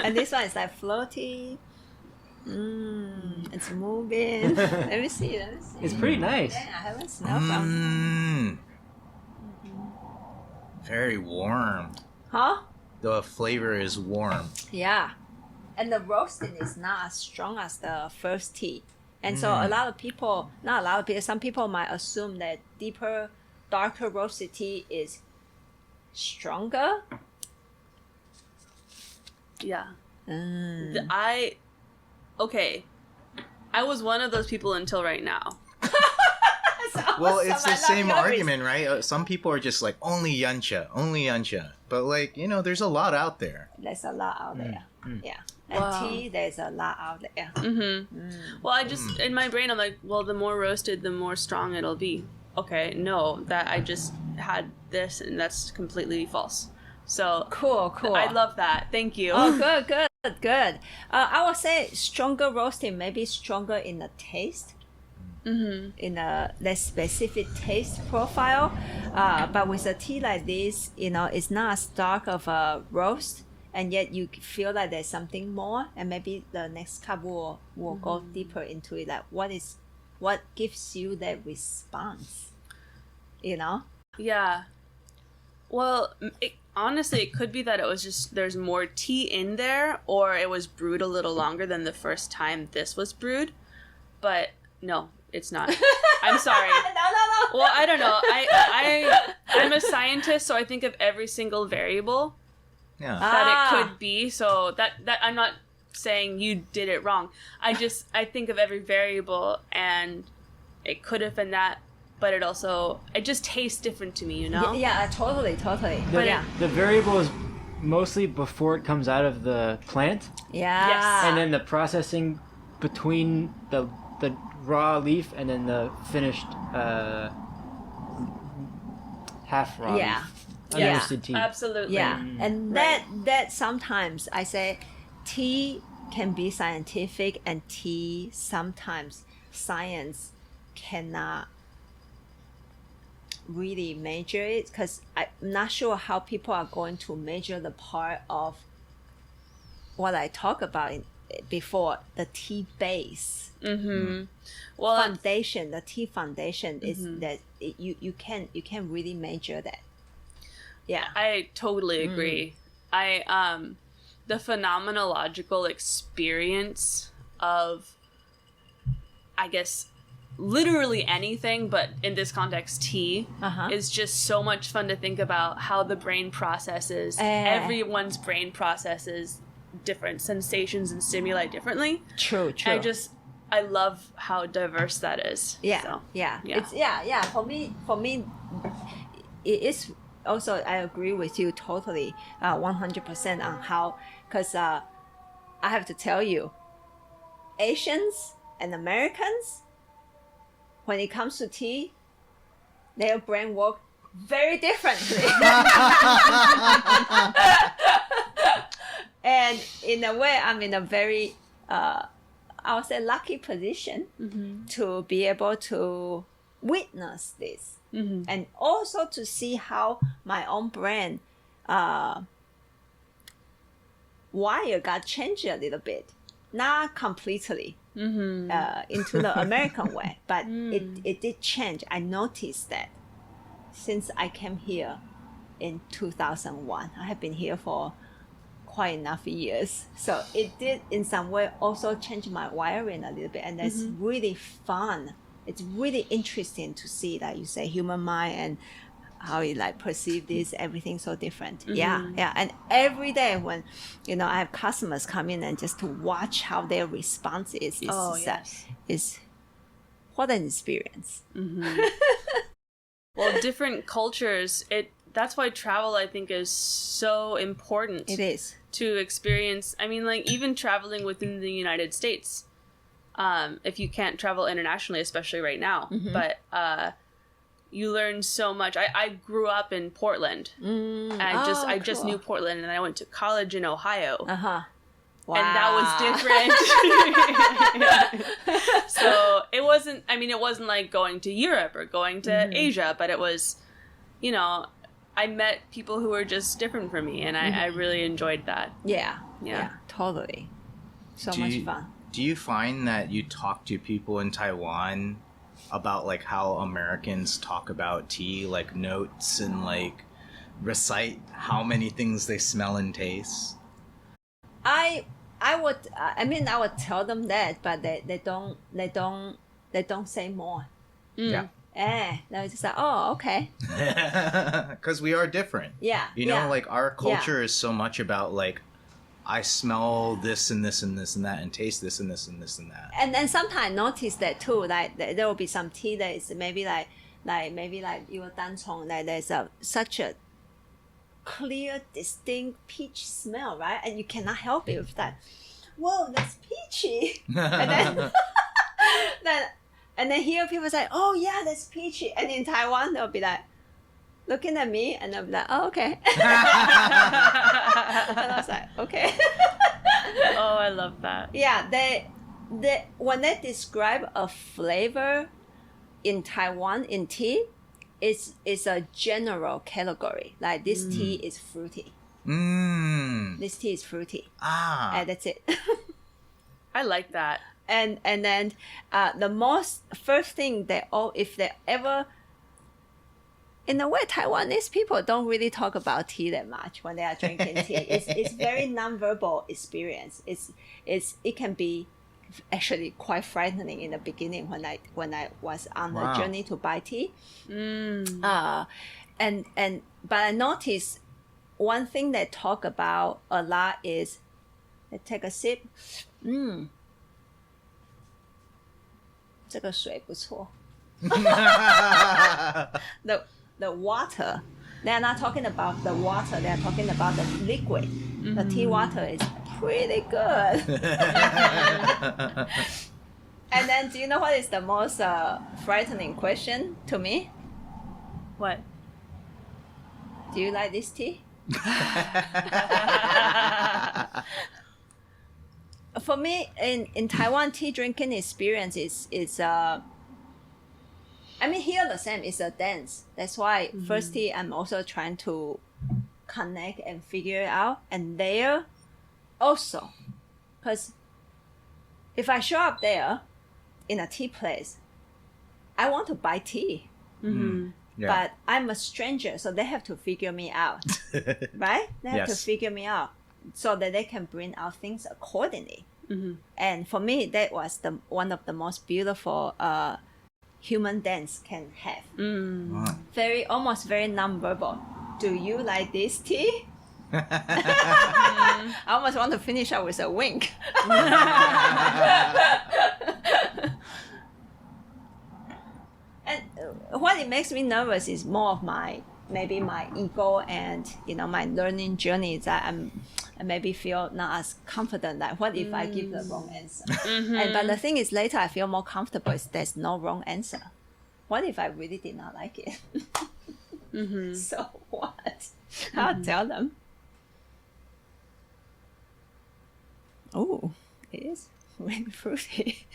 And this one is like floaty. It's moving. Let me see. It's pretty nice. Yeah, I haven't smelled from. Very warm. Huh? The flavor is warm. Yeah. And the roasting is not as strong as the first tea. And so some people might assume that deeper, darker roasted tea is stronger. Yeah. I was one of those people until right now. Well, it's the same argument, right? Some people are just like, only yancha. But like, there's a lot out there. There's a lot out there. Yeah. And Wow. tea, there's a lot out there. Well, I just, in my brain, I'm like, well, the more roasted, the more strong it'll be. Okay, no, that I just had this, and that's completely false. So Cool. I love that. Thank you. Oh, good. I would say stronger roasting, maybe stronger in the taste. In a less specific taste profile. But with a tea like this, it's not as dark of a roast, and yet you feel like there's something more, and maybe the next cup will go deeper into it. Like what gives you that response? Yeah. Well, honestly, it could be that it was just there's more tea in there, or it was brewed a little longer than the first time this was brewed. But no, it's not. I'm sorry. No. Well, I don't know. I'm a scientist, so I think of every single variable Yeah. that it could be. So that I'm not saying you did it wrong. I think of every variable, and it could have been that, but it just tastes different to me, Yeah, totally. The variable is mostly before it comes out of the plant, Yeah. Yes. and then the processing between the raw leaf and then the finished half raw Yeah. leaf. Yeah. Unroasted tea. Absolutely. Yeah, and that sometimes I say tea can be scientific, and tea sometimes science cannot really measure it, because I'm not sure how people are going to measure the part of what I talked about before, the tea base. Well, Foundation, the tea foundation is that you can't really measure that. Yeah. I totally agree. The phenomenological experience of, I guess, literally anything, but in this context, tea, is just so much fun to think about how the brain processes. Everyone's brain processes different sensations and stimuli differently. True. I love how diverse that is. Yeah, So, yeah. yeah. It's For me, it is also. I agree with you totally, 100% on how, because I have to tell you, Asians and Americans, when it comes to tea, their brain work very differently. And in a way, I'm in a very I would say lucky position to be able to witness this, and also to see how my own brain wire got changed a little bit, not completely into the American way, but it did change. I noticed that since I came here in 2001. I have been here for quite enough years, so it did in some way also change my wiring a little bit, and that's really fun. It's really interesting to see, like you say, human mind and how you like perceive this, everything so different. Yeah. And every day when I have customers come in, and just to watch how their response is is what an experience. Well, different cultures, that's why travel, I think, is so important. It is. To experience, I mean, like, even traveling within the United States, if you can't travel internationally, especially right now, but you learn so much. I grew up in Portland. And I just knew Portland, and I went to college in Ohio. Wow. And that was different. So it wasn't like going to Europe or going to Asia, but it was, I met people who were just different from me, and I really enjoyed that. Yeah, Totally. So much fun. Do you find that you talk to people in Taiwan about like how Americans talk about tea, like notes and like recite how many things they smell and taste? I would tell them that, but they don't say more. Yeah. They're just like, oh, okay. Because we are different. Yeah. You know, like our culture is so much about like, I smell this and this and this and that and taste this and this and this and that. And then sometimes I notice that too, like there will be some tea that is maybe like your danchong, like there's such a clear, distinct peach smell, right? And you cannot help it with that. Whoa, that's peachy. And then here people say, oh yeah, that's peachy. And in Taiwan, they'll be like, looking at me, and I'll be like, oh, okay. And I was like, okay. Oh, I love that. Yeah, they when they describe a flavor in Taiwan in tea, it's a general category. Like this tea is fruity. This tea is fruity. And that's it. I like that. And then the first thing if they ever, in a way, Taiwanese people don't really talk about tea that much when they are drinking tea. It's very non-verbal experience. It can be actually quite frightening in the beginning when I was on the journey to buy tea. But I noticed one thing they talk about a lot is they take a sip. 这个水不错. The water, they are not talking about the water, they are talking about the liquid. The tea water is pretty good. And then do you know what is the most frightening question to me? What? Do you like this tea? For me, in Taiwan, tea drinking experience is here the same. It's a dance. That's why first tea, I'm also trying to connect and figure it out. And there also, because if I show up there in a tea place, I want to buy tea. But I'm a stranger, so they have to figure me out. Right? They have to figure me out so that they can bring out things accordingly. And for me, that was one of the most beautiful human dance can have. Almost very non-verbal. Do you like this tea? I almost want to finish up with a wink. And what it makes me nervous is more of maybe my ego and my learning journey, that I maybe feel not as confident. Like, what if I give the wrong answer? But the thing is, later I feel more comfortable. There's no wrong answer. What if I really did not like it? So what? I'll tell them. Oh, it is really fruity.